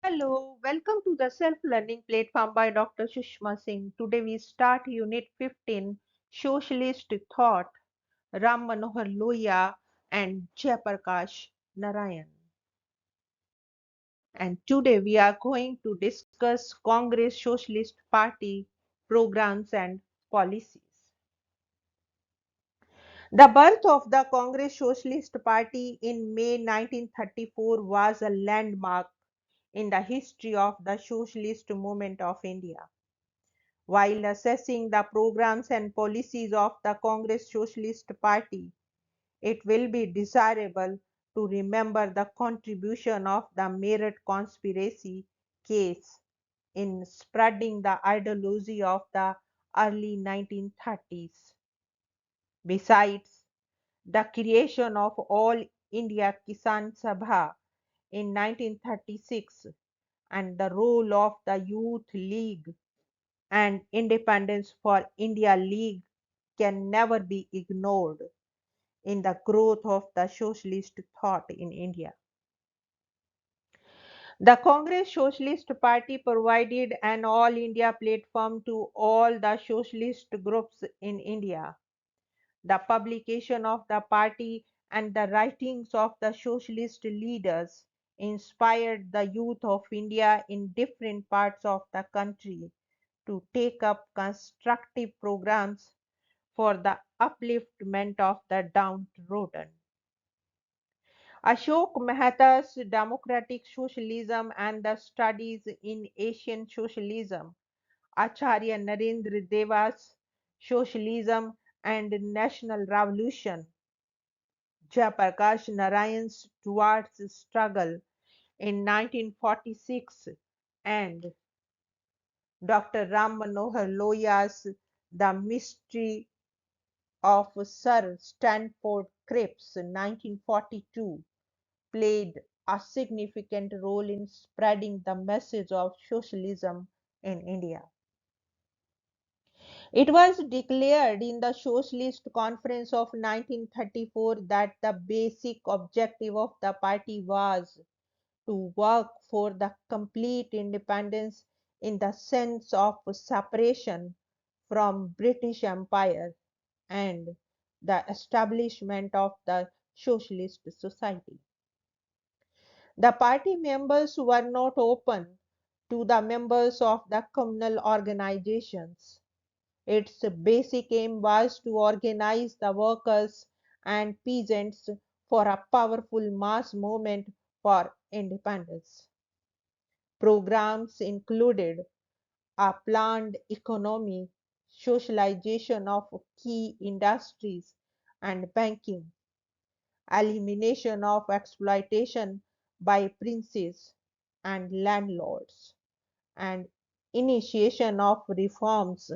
Hello, welcome to the self-learning platform by Dr. Sushma Singh. Today we start Unit 15, Socialist Thought, Rammanohar Lohia and Jayaprakash Narayan. And today we are going to discuss Congress Socialist Party programs and policies. The birth of the Congress Socialist Party in May 1934 was a landmark in the history of the socialist movement of India. While assessing the programs and policies of the Congress Socialist Party, it will be desirable to remember the contribution of the Meerut conspiracy case in spreading the ideology of the early 1930s. Besides, the creation of All India Kisan Sabha in 1936 and the role of the Youth League and Independence for India League can never be ignored in the growth of the socialist thought in India. The Congress Socialist Party provided an all India platform to all the socialist groups in India. The publication of the party and the writings of the socialist leaders inspired the youth of India in different parts of the country to take up constructive programs for the upliftment of the downtrodden. Ashok Mehta's Democratic Socialism and the Studies in Asian Socialism, Acharya Narendra Deva's Socialism and National Revolution, Jayaprakash Narayan's Towards Struggle in 1946, and Dr. Rammanohar Lohia's The Mystery of Sir Stanford Cripps (1942) played a significant role in spreading the message of socialism in India. It was declared in the Socialist Conference of 1934 that the basic objective of the party was to work for the complete independence in the sense of separation from British Empire and the establishment of the socialist society. The party members were not open to the members of the communal organizations. Its basic aim was to organize the workers and peasants for a powerful mass movement for independence. Programs included a planned economy, socialization of key industries and banking, elimination of exploitation by princes and landlords, and initiation of reforms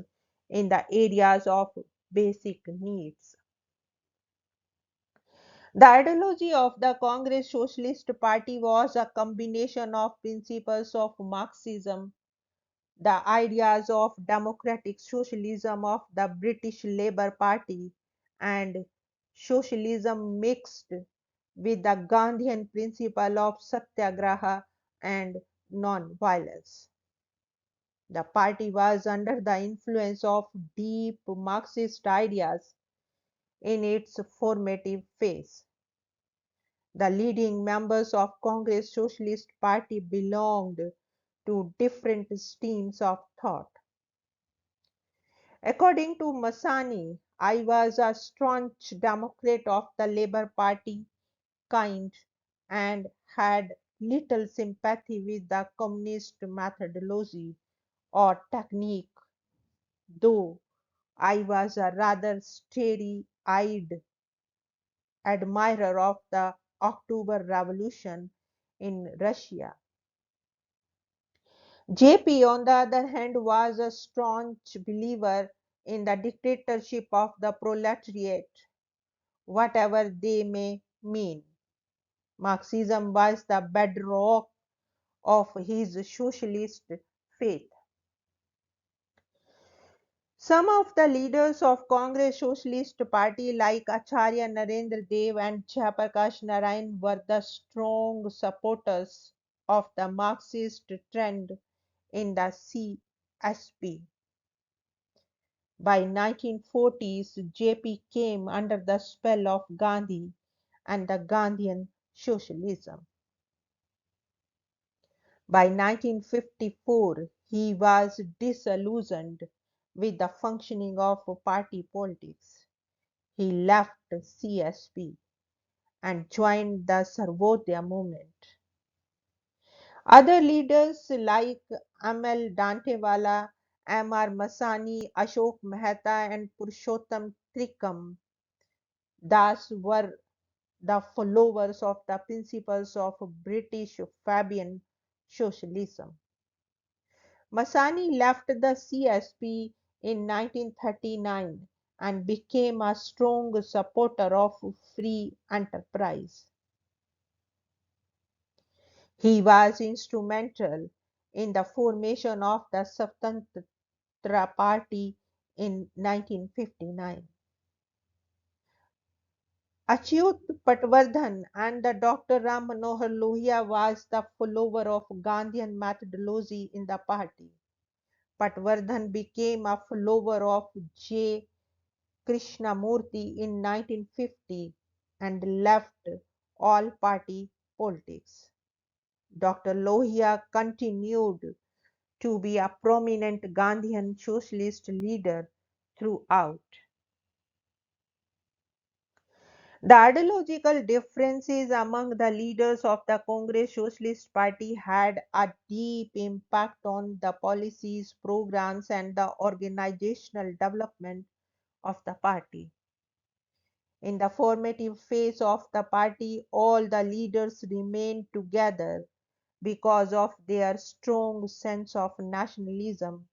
in the areas of basic needs. The ideology of the Congress Socialist Party was a combination of principles of Marxism, the ideas of democratic socialism of the British Labour Party, and socialism mixed with the Gandhian principle of satyagraha and non-violence. The party was under the influence of deep Marxist ideas in its formative phase. The leading members of Congress Socialist Party belonged to different streams of thought. According to Masani, I was a staunch Democrat of the Labour Party kind and had little sympathy with the communist methodology or technique, though I was a rather starry eyed admirer of the October Revolution in Russia. JP, on the other hand, was a staunch believer in the dictatorship of the proletariat, whatever they may mean. Marxism was the bedrock of his socialist faith. Some of the leaders of Congress Socialist Party like Acharya Narendra Dev and Jayaprakash Narayan were the strong supporters of the Marxist trend in the CSP. By 1940s, JP came under the spell of Gandhi and the Gandhian socialism. By 1954, he was disillusioned with the functioning of party politics. He left CSP and joined the Sarvodaya movement. Other leaders like Amal Dantewala, M.R. Masani, Ashok Mehta, and Purushottam Trikam Das were the followers of the principles of British Fabian socialism. Masani left the CSP in 1939 and became a strong supporter of free enterprise. He was instrumental in the formation of the Swatantra Party in 1959. Achyut Patwardhan and the Dr. Rammanohar Lohia was the follower of Gandhian methodology in the party. Patwardhan became a follower of J. Krishnamurti in 1950 and left all party politics. Dr. Lohia continued to be a prominent Gandhian socialist leader throughout. The ideological differences among the leaders of the Congress Socialist Party had a deep impact on the policies, programs, and the organizational development of the party. In the formative phase of the party, all the leaders remained together because of their strong sense of nationalism,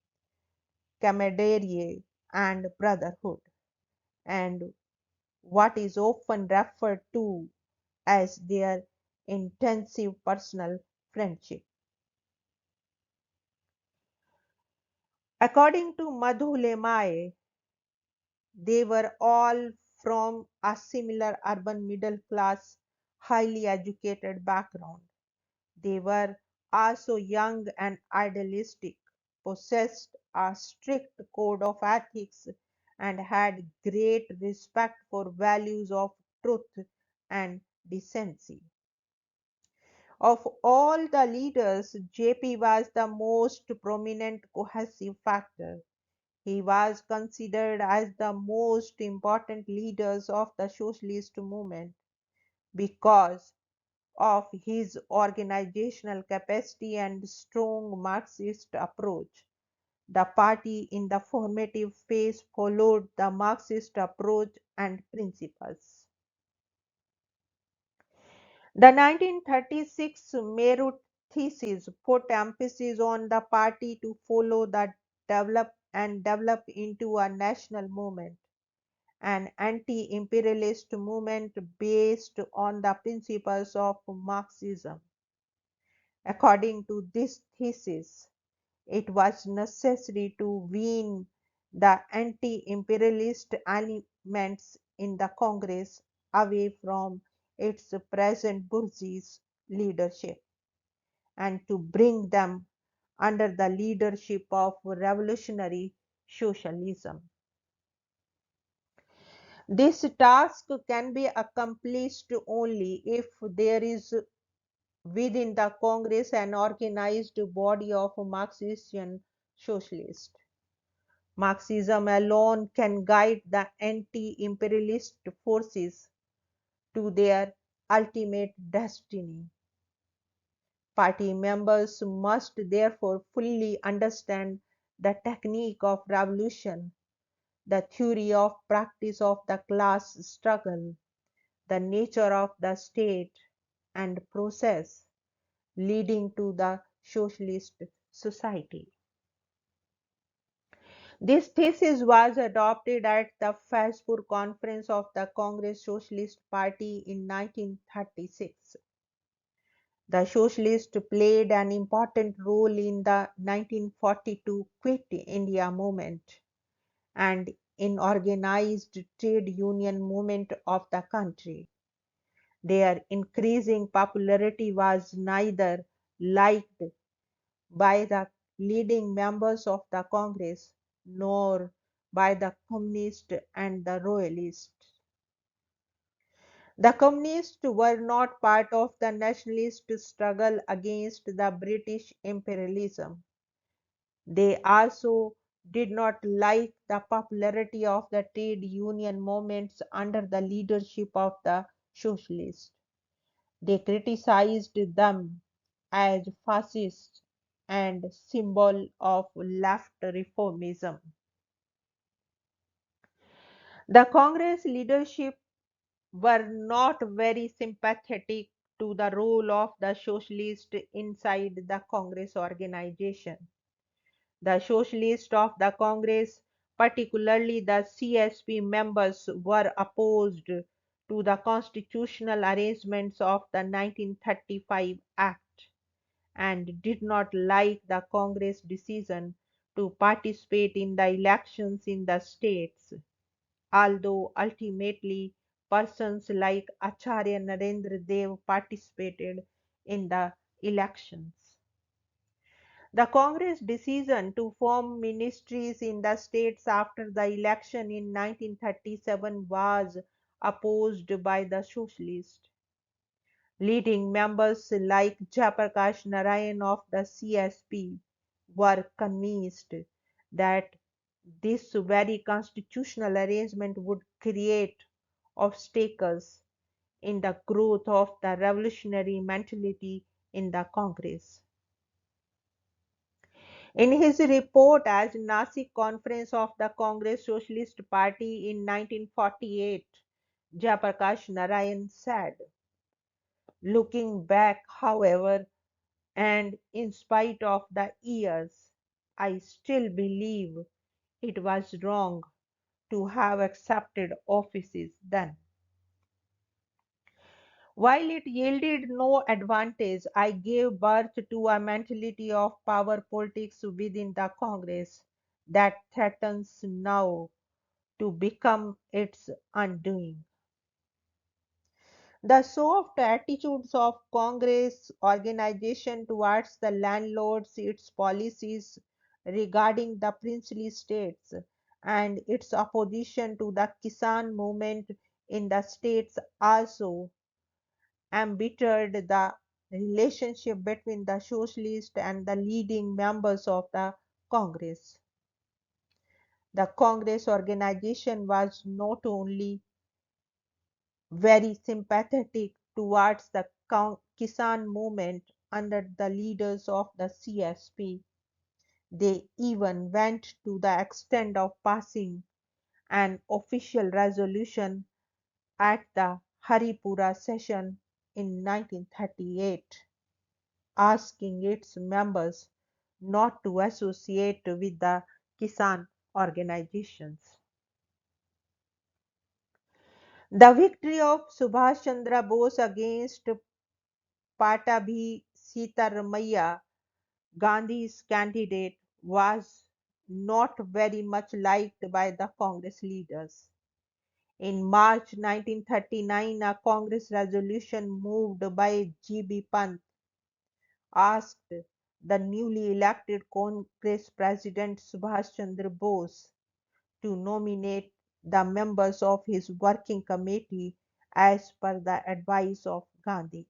camaraderie, and brotherhood, and what is often referred to as their intensive personal friendship. According to Madhu Lemay, they were all from a similar urban middle class, highly educated background. They were also young and idealistic, possessed a strict code of ethics, and had great respect for values of truth and decency. Of all the leaders, JP was the most prominent cohesive factor. He was considered as the most important leaders of the socialist movement because of his organizational capacity and strong Marxist approach. The party in the formative phase followed the Marxist approach and principles. The 1936 Meerut thesis put emphasis on the party to follow the develop into a national movement, an anti-imperialist movement based on the principles of Marxism. According to this thesis, it was necessary to wean the anti-imperialist elements in the Congress away from its present bourgeois leadership and to bring them under the leadership of revolutionary socialism. This task can be accomplished only if there is within the Congress an organized body of Marxian socialists. Marxism alone can guide the anti-imperialist forces to their ultimate destiny. Party members must therefore fully understand the technique of revolution, the theory of practice of the class struggle, the nature of the state and process leading to the socialist society. This thesis was adopted at the Fazpur Conference of the Congress Socialist Party in 1936. The Socialists played an important role in the 1942 Quit India movement and in organized trade union movement of the country. Their increasing popularity was neither liked by the leading members of the Congress, nor by the communists and the royalists. The communists were not part of the nationalist struggle against the British imperialism. They also did not like the popularity of the trade union movements under the leadership of the socialists. They criticized them as fascist and symbol of left reformism. The Congress leadership were not very sympathetic to the role of the socialists inside the Congress organization. The socialists of the Congress, particularly the CSP members, were opposed to the constitutional arrangements of the 1935 Act and did not like the Congress decision to participate in the elections in the states, although ultimately persons like Acharya Narendra Dev participated in the elections. The Congress decision to form ministries in the states after the election in 1937 was opposed by the socialists. Leading members like Jayaprakash Narayan of the CSP were convinced that this very constitutional arrangement would create obstacles in the growth of the revolutionary mentality in the Congress. In his report as Nasik Conference of the Congress Socialist Party in 1948, Jayaprakash Narayan said, looking back, however, and in spite of the years, I still believe it was wrong to have accepted offices then. While it yielded no advantage, I gave birth to a mentality of power politics within the Congress that threatens now to become its undoing. The soft attitudes of Congress organization towards the landlords, its policies regarding the princely states, and its opposition to the Kisan movement in the states also embittered the relationship between the socialists and the leading members of the Congress. The Congress organization was not only very sympathetic towards the Kisan movement under the leaders of the CSP. They even went to the extent of passing an official resolution at the Haripura session in 1938, asking its members not to associate with the Kisan organizations. The victory of Subhash Chandra Bose against Patabhi Sitaramaiah, Gandhi's candidate, was not very much liked by the Congress leaders. In March 1939, a Congress resolution moved by G.B. Pant asked the newly elected Congress President Subhash Chandra Bose to nominate the members of his working committee as per the advice of Gandhi.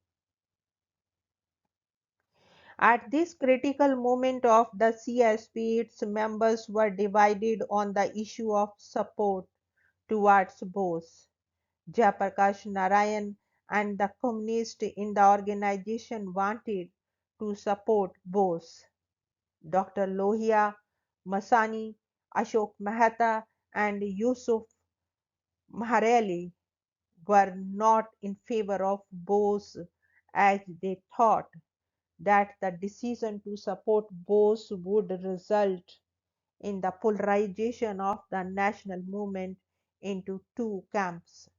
At this critical moment of the CSP, its members were divided on the issue of support towards Bose. Jayaprakash Narayan and the communists in the organization wanted to support Bose. Dr. Lohia, Masani, Ashok Mehta, and Yusuf Maharali were not in favor of Bose as they thought that the decision to support Bose would result in the polarization of the national movement into two camps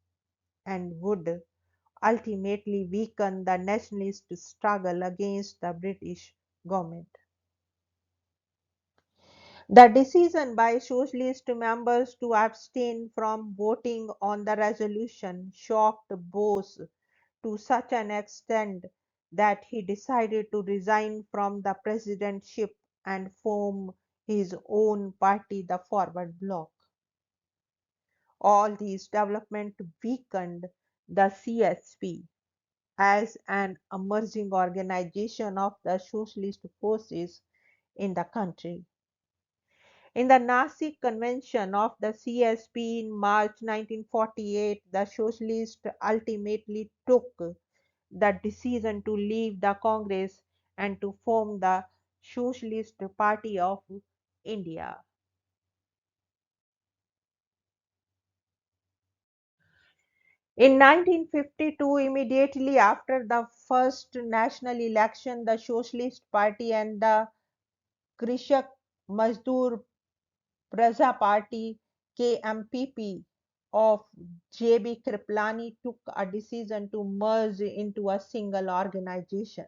and would ultimately weaken the nationalist struggle against the British government. The decision by socialist members to abstain from voting on the resolution shocked Bose to such an extent that he decided to resign from the presidentship and form his own party, the Forward Bloc. All these developments weakened the CSP as an emerging organization of the socialist forces in the country. In the Nazi convention of the CSP in March 1948, the socialists ultimately took the decision to leave the Congress and to form the Socialist Party of India. In 1952, immediately after the first national election, the Socialist Party and the Krishak Mazdoor Praja Party KMPP of J.B. Kriplani took a decision to merge into a single organization.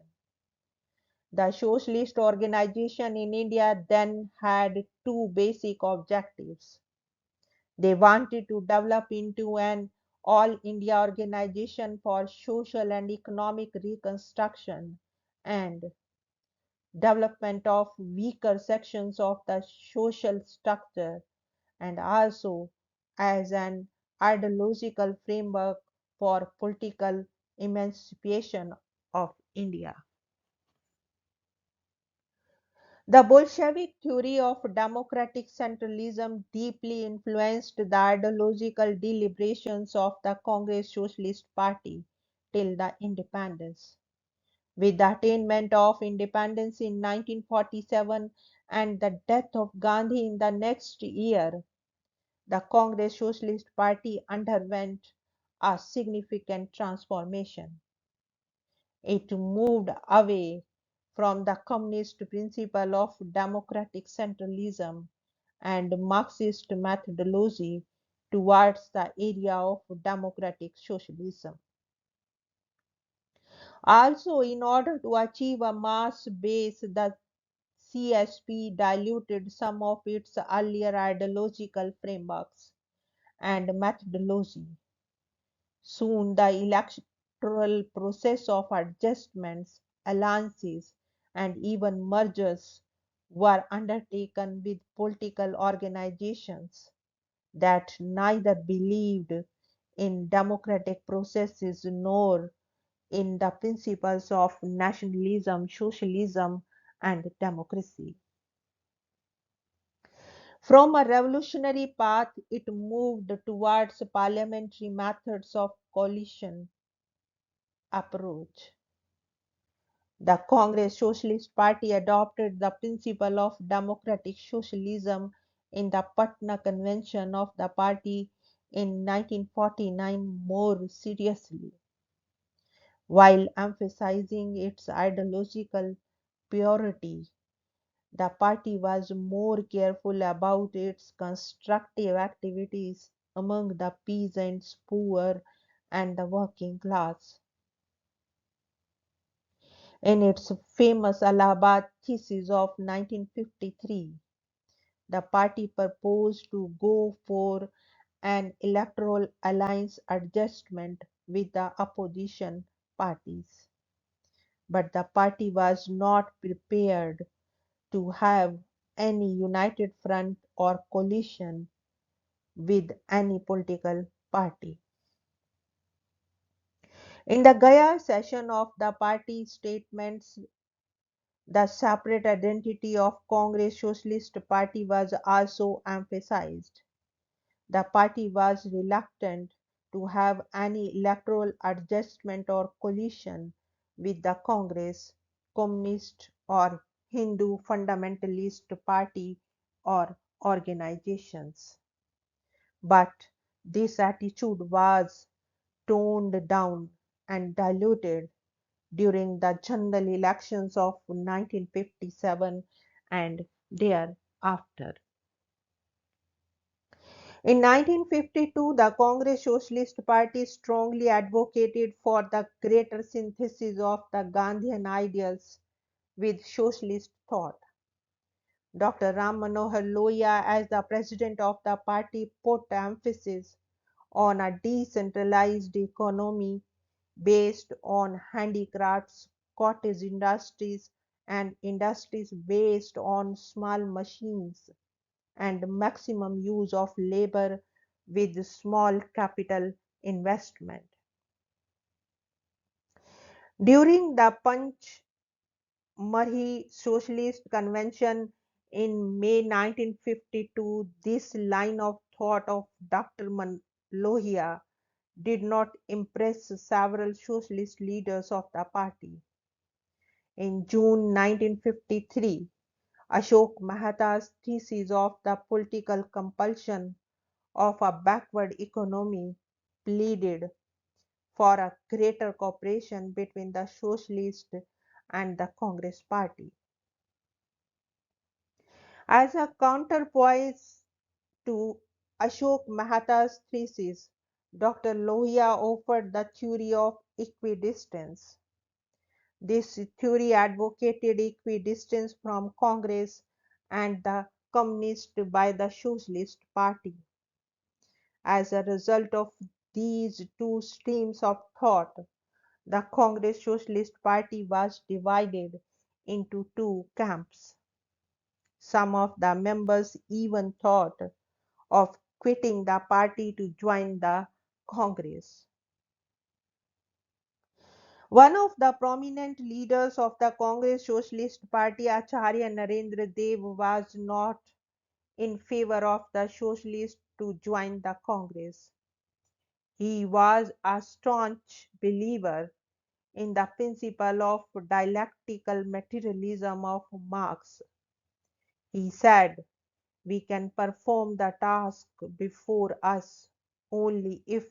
The socialist organization in India then had two basic objectives. They wanted to develop into an all India organization for social and economic reconstruction and development of weaker sections of the social structure, and also as an ideological framework for political emancipation of India. The Bolshevik theory of democratic centralism deeply influenced the ideological deliberations of the Congress Socialist Party till the independence. With the attainment of independence in 1947 and the death of Gandhi in the next year, the Congress Socialist Party underwent a significant transformation. It moved away from the communist principle of democratic centralism and Marxist methodology towards the area of democratic socialism. Also, in order to achieve a mass base, the CSP diluted some of its earlier ideological frameworks and methodology. Soon, the electoral process of adjustments, alliances, and even mergers were undertaken with political organizations that neither believed in democratic processes nor in the principles of nationalism, socialism, and democracy. From a revolutionary path, it moved towards parliamentary methods of coalition approach. The Congress Socialist Party adopted the principle of democratic socialism in the Patna Convention of the party in 1949 more seriously, while emphasizing its ideological purity. The party was more careful about its constructive activities among the peasants, poor, and the working class. In its famous Allahabad thesis of 1953, the party proposed to go for an electoral alliance adjustment with the opposition parties. But the party was not prepared to have any united front or coalition with any political party. In the Gaya session of the party statements, the separate identity of Congress Socialist Party was also emphasized. The party was reluctant to have any electoral adjustment or coalition with the Congress, Communist or Hindu fundamentalist party or organizations. But this attitude was toned down and diluted during the general elections of 1957 and thereafter. In 1952, the Congress Socialist Party strongly advocated for the greater synthesis of the Gandhian ideals with socialist thought. Dr. Rammanohar Lohia, as the president of the party, put emphasis on a decentralized economy based on handicrafts cottage industries and industries based on small machines and maximum use of labor with small capital investment. During the Panchmarhi Socialist Convention in May 1952, this line of thought of Dr. Lohia did not impress several socialist leaders of the party. In June 1953, Ashok Mehta's thesis of the political compulsion of a backward economy pleaded for a greater cooperation between the Socialist and the Congress party. As a counterpoise to Ashok Mehta's thesis, Dr. Lohia offered the theory of equidistance. This theory advocated equidistance from Congress and the Communist by the Socialist Party. As a result of these two streams of thought, the Congress Socialist Party was divided into two camps. Some of the members even thought of quitting the party to join the Congress. One of the prominent leaders of the Congress Socialist Party, Acharya Narendra Dev, was not in favor of the socialists to join the Congress. He was a staunch believer in the principle of dialectical materialism of Marx. He said, "We can perform the task before us only if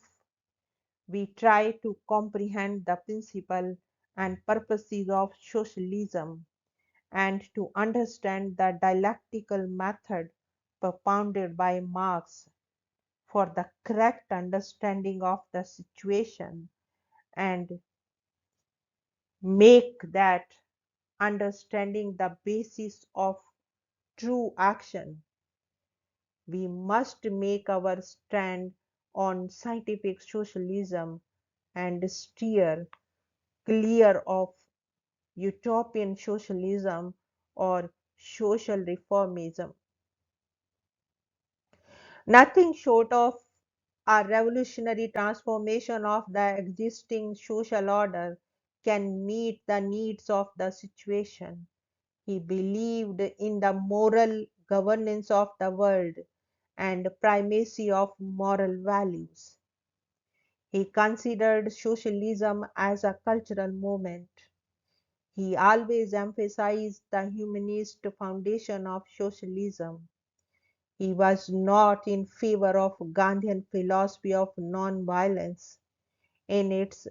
we try to comprehend the principle and purposes of socialism and to understand the dialectical method propounded by Marx for the correct understanding of the situation and make that understanding the basis of true action. We must make our stand on scientific socialism and steer clear of utopian socialism or social reformism. Nothing short of a revolutionary transformation of the existing social order can meet the needs of the situation." He believed in the moral governance of the world and primacy of moral values. He considered socialism as a cultural movement. He always emphasized the humanist foundation of socialism. He was not in favor of Gandhian philosophy of non-violence in its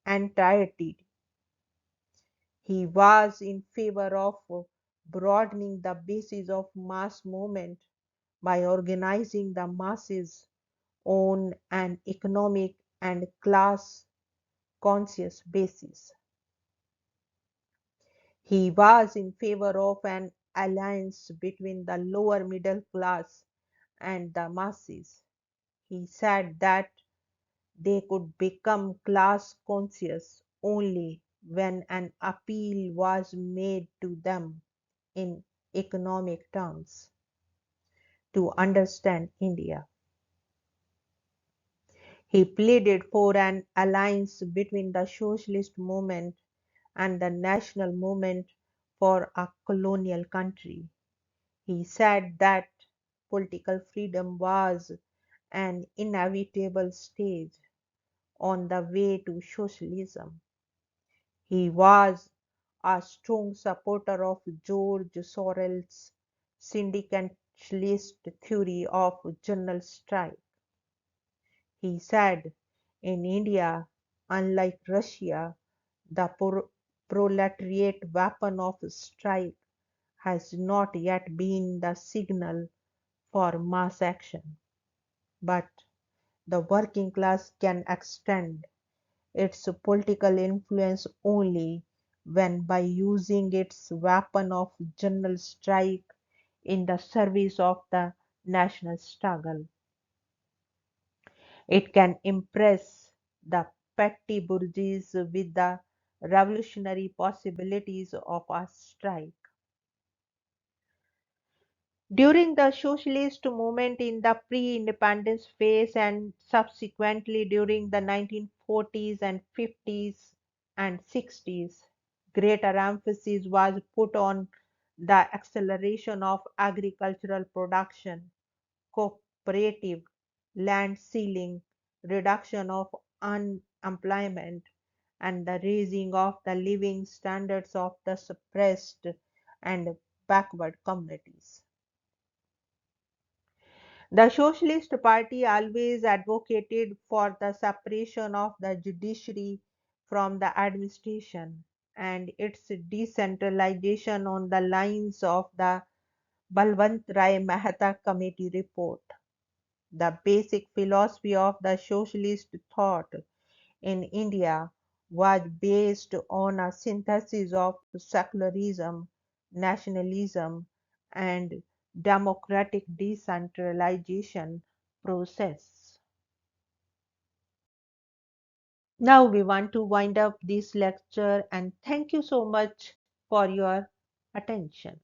entirety. He was in favor of broadening the basis of mass movement by organizing the masses on an economic and class conscious basis. He was in favor of an alliance between the lower middle class and the masses. He said that they could become class conscious only when an appeal was made to them in economic terms to understand India. He pleaded for an alliance between the socialist movement and the national movement for a colonial country. He said that political freedom was an inevitable stage on the way to socialism. He was a strong supporter of George Sorel's syndicalist theory of general strike. He said, "In India, unlike Russia, the proletariat weapon of strike has not yet been the signal for mass action, but the working class can extend its political influence only when by using its weapon of general strike in the service of the national struggle. It can impress the petty bourgeoisie with the revolutionary possibilities of a strike. During the socialist movement in the pre-independence phase and subsequently during the 1940s and 50s and 60s, greater emphasis was put on the acceleration of agricultural production, cooperative land sealing, reduction of unemployment, and the raising of the living standards of the suppressed and backward communities. The Socialist Party always advocated for the separation of the judiciary from the administration and its decentralization on the lines of the Balwant Rai Mehta Committee report. The basic philosophy of the socialist thought in India was based on a synthesis of secularism, nationalism, and democratic decentralization process. Now we want to wind up this lecture and thank you so much for your attention.